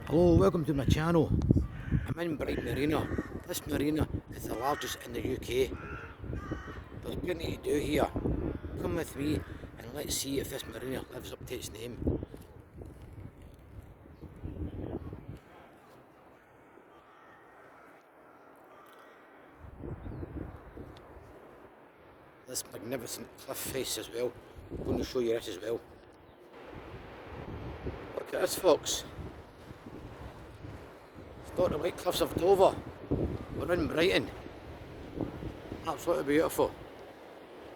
Hello, welcome to my channel. I'm in Brighton Marina. This marina is the largest in the UK. There's plenty to do here. Come with me and let's see if this marina lives up to its name. This magnificent cliff face as well. I'm going to show you this as well. Look at this, folks. It's not the White Cliffs of Dover. We're in Brighton. Absolutely beautiful.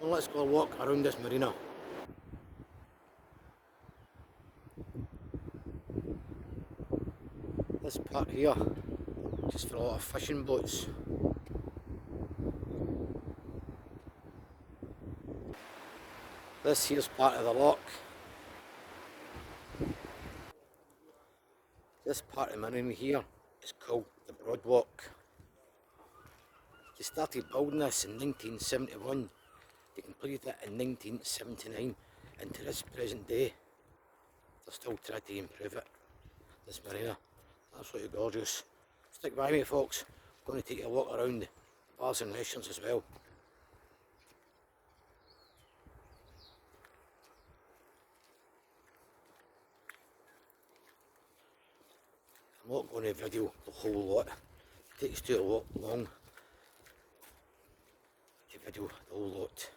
Well, let's go walk around this marina. This part here, just for a lot of fishing boats. This here's part of the lock. This part of the marina here is called the Broadwalk. They started building this in 1971. They completed it in 1979, and to this present day, they're still trying to improve it. This marina, absolutely gorgeous. Stick by me, folks. I'm going to take you a walk around the bars and restaurants as well. I'm not going to video the whole lot. It takes too long to video the whole lot.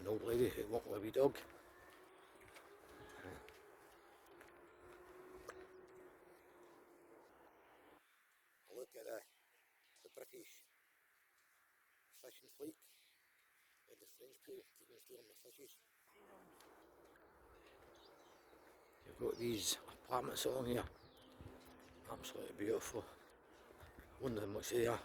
An old lady who walked with a wee dog. Look at the British fishing fleet and the French people keeping stealing the fishes. You've got these apartments along here. Absolutely beautiful. Wonder how much they are.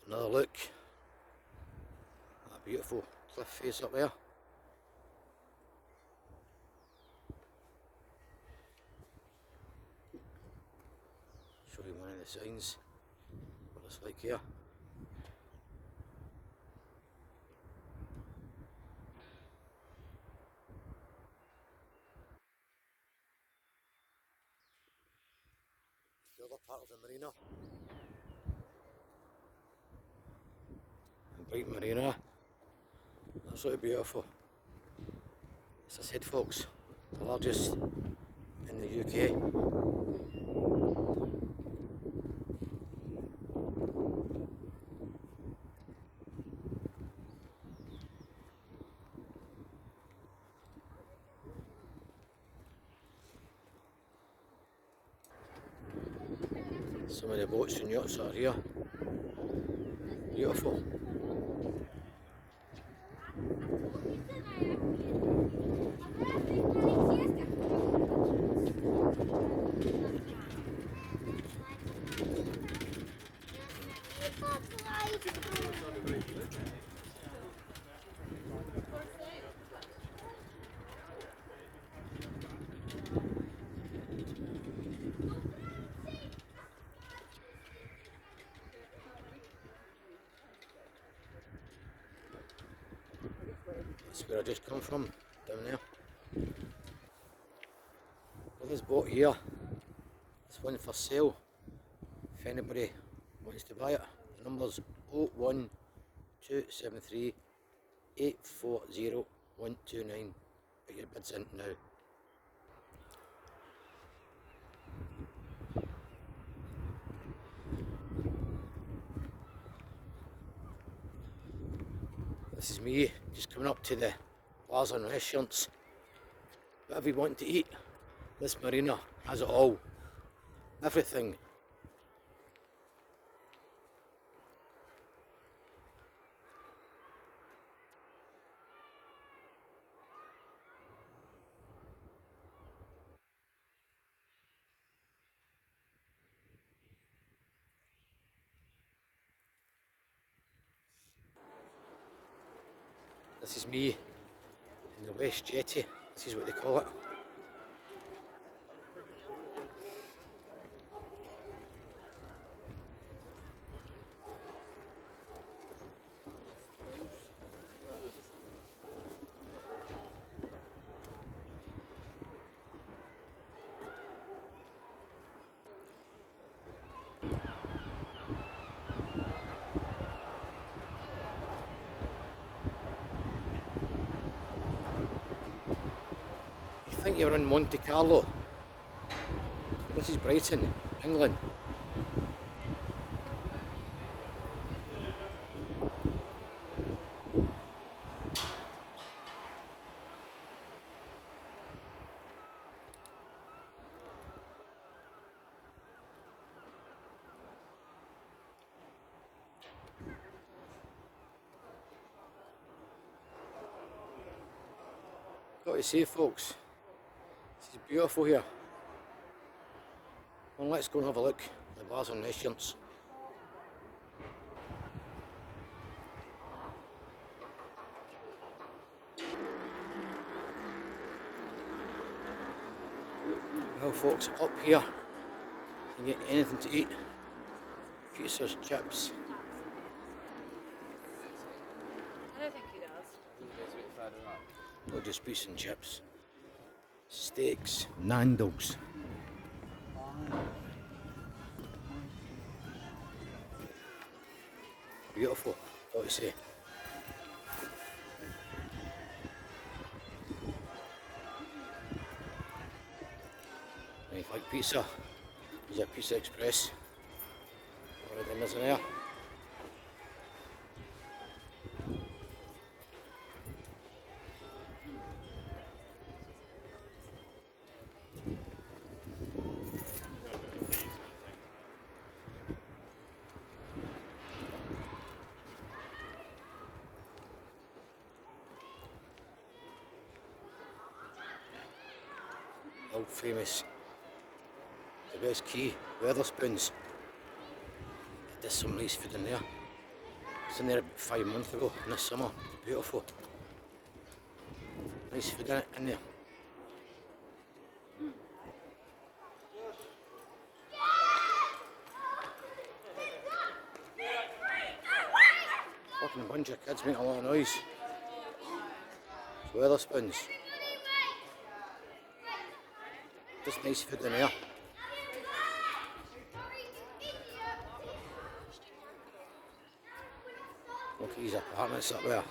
Another look. That beautiful cliff face up there. Show you one of the signs. What it's like here. The other part of the marina. Brighton Marina. Absolutely beautiful. As I said, folks, the largest in the UK. Some of the boats and yachts are here. Beautiful. That's where I just come from, down there. Well, this boat here, this one for sale. If anybody wants to buy it, the number's 01273 840 129. Put your bids in now. This is me just coming up to the bars and restaurants. Whatever you want to eat, this marina has it all. Everything. This is me in the West Jetty. This is what they call it. I think you're in Monte Carlo. This is Brighton, England. Got to say, folks, this is beautiful here. Well, let's go and have a look at the bars and restaurants. Well, folks, up here you can get anything to eat. Pizzas, chips. I don't think he does. Not just pizza and chips. Steaks, Nando's. Beautiful, got to say. And if you like pizza, there's a Pizza Express. Alright then, isn't there? Old famous, the best key, Weatherspoons. There's some nice food in there. I was in there about 5 months ago in the summer. Beautiful. Nice food in there. Fucking bunch of kids making a lot of noise. It's Weatherspoons. Just nice food in there. Look at these apartments up there.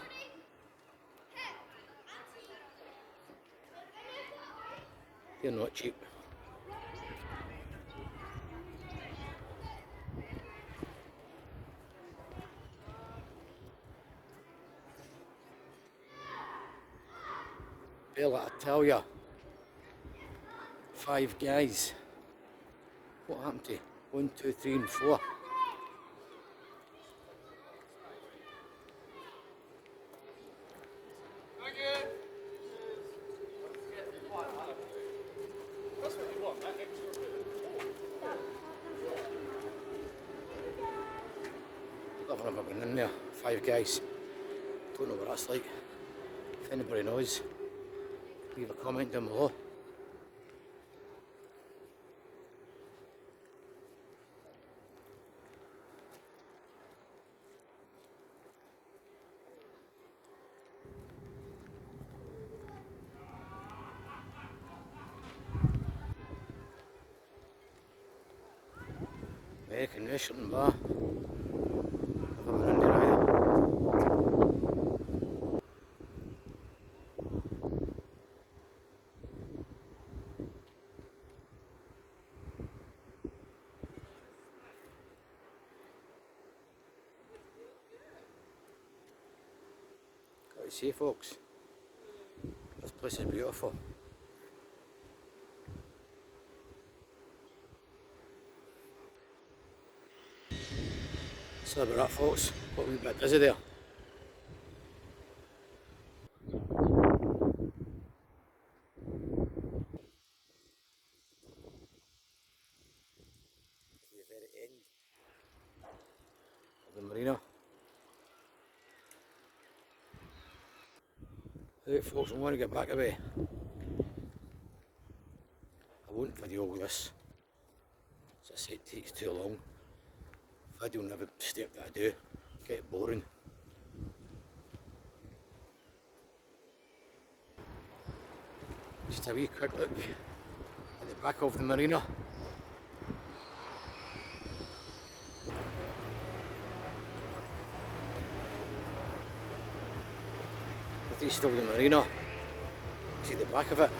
They're not cheap. Bill, I tell ya, 5 guys. What happened to 1, 2, 3 and 4? I've never been in there. 5 guys. Don't know what that's like. If anybody knows, leave a comment down below. American restaurant bar. Never been in there either. Got to say, folks, this place is beautiful. So about that, folks. Got a wee bit busy there. The very end of the marina. Right folks, I want to get back away. I won't video all this. As I said, it takes too long. Video on every step that I do, get boring. Just a wee quick look at the back of the marina. This is still the marina. See the back of it.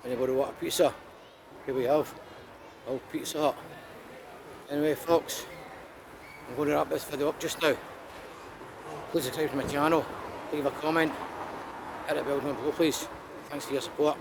Anybody want a pizza? Here we have old Pizza Hut. Anyway folks, I'm going to wrap this video up just now. Please subscribe to my channel, leave a comment, hit the bell down below please. Thanks for your support.